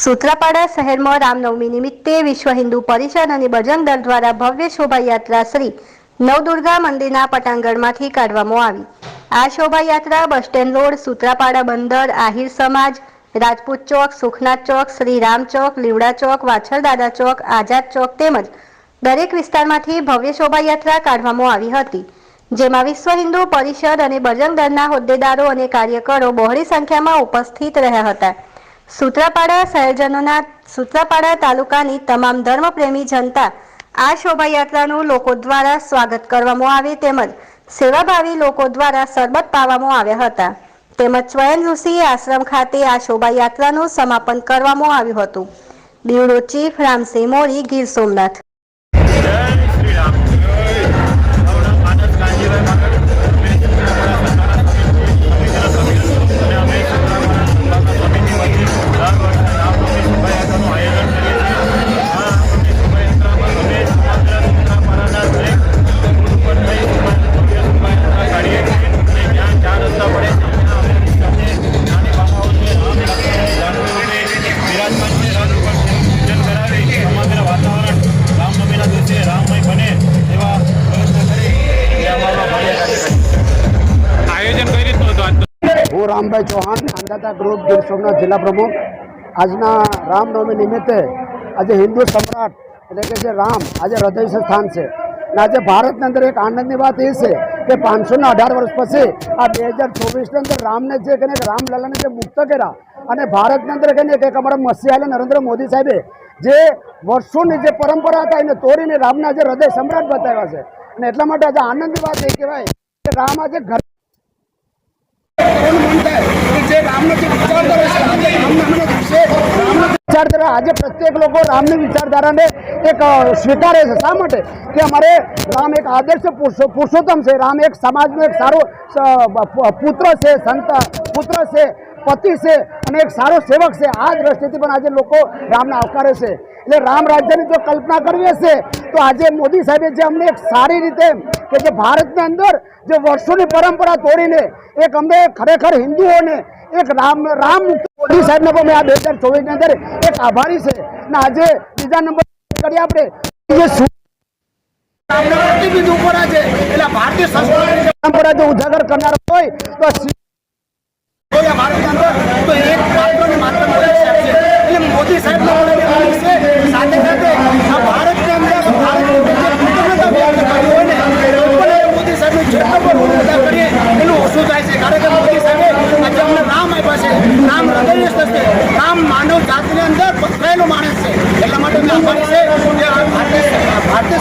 સૂત્રાપાડા શહેરમાં રામનવમી નિમિત્તે વિશ્વ હિન્દુ પરિષદ અને બજરંગ દળ દ્વારા ભવ્ય શોભાયાત્રા શ્રી નવદુર્ગા મંદિરના પટાંગણમાંથી કાઢવામાં આવી। આ શોભાયાત્રા બસ સ્ટેન્ડ રોડ, સૂત્રાપાડા બંદર, આહિર સમાજ, રાજપૂત ચોક, સુખનાથ ચોક, શ્રી રામ ચોક, લીવડા ચોક, વાછરદાદા ચોક, આઝાદ ચોક તેમજ દરેક વિસ્તારમાંથી ભવ્ય શોભાયાત્રા કાઢવામાં આવી હતી, જેમાં વિશ્વ હિન્દુ પરિષદ અને બજરંગ દળના હોદ્દેદારો અને કાર્યકરો બહોળી સંખ્યામાં ઉપસ્થિત રહ્યા હતા। સૂત્રાપાડા શહેરજનોના સૂત્રાપાડા તાલુકાની તમામ ધર્મપ્રેમી જનતા આ શોભાયાત્રાનું લોકો દ્વારા સ્વાગત કરવામાં આવે તેમજ સેવાભાવી લોકો દ્વારા શરબત પાવામાં આવ્યા હતા તેમજ સ્વયં ઋષિ આશ્રમ ખાતે આ શોભાયાત્રાનું સમાપન કરવામાં આવ્યું હતું। બ્યુરો ચીફ રામસિંહ મોરી, ગીર સોમનાથ। હું રામભાઈ ચૌહાણ, अन्नदाता ग्रुप गीर सोमनाथ जिला प्रमुख। આજના રામનવમી નિમિત્તે આજે હિન્દુ સમ્રાટ એટલે કે જે રામ આજે હૃદય સ્થાન છે અને આજે ભારતની અંદર એક આનંદની વાત એ છે કે 518 વર્ષ પછી આ 2024ની અંદર રામને જે કને રામલલાને જે મુક્ત કર્યા અને ભારતની અંદર કને કે અમારા મસીહાલે નરેન્દ્ર મોદી સાહેબે જે વર્ષોની જે પરંપરા હતા એને તોડીને રામના જે હૃદય સમ્રાટ બતાવ્યા છે અને એટલા માટે આજે આનંદની વાત એ કહેવાય કે રામ આજે ઘર विचारधारा आज प्रत्येक लोग राम विचारधारा ने एक स्वीकारे शा माटे कि अमारे राम एक आदर्श पुरुषोत्तम से, राम एक समाज में एक सारो पुत्र से, संत पुत्र से, पति से और एक सारो सेवक से। आज दृष्टि पर आज लोग राम ने आवकारे से એટલે રામ રાજ્યની જો કલ્પના કરવી હશે તો આજે મોદી સાહેબે જે અમને એક સારી રીતે કે જે ભારતની અંદર જે વર્ષોની પરંપરા તોડીને એક અમને ખરેખર હિન્દુઓને એક રામ મુક્ત મોદી સાહેબને પણ મેં આ 2024ની અંદર એક આભારી છે અને આજે બીજા નંબર કરી આપણે જે એટલે ભારતીય સંસ્કૃતિ પરંપરા જો ઉજાગર કરનાર હોય તો ભારતની અંદર તો એક માત્ર મોદી સાહેબ છે એટલે મોદી સાહેબનો સાથે સાથે આ ભારતની અંદર મોદી સાહેબનું જેટલો પણ અદા કરીએ એનું ઓછું થાય છે કારણ કે મોદી સાહેબે આજે અમને રામ આપ્યા છે। રામ હૃદયસ્થ છે, રામ માનવ જાતિની અંદર પથરાયેલો માણસ છે, એટલા માટે મેં આભારી છે કે ભારતીય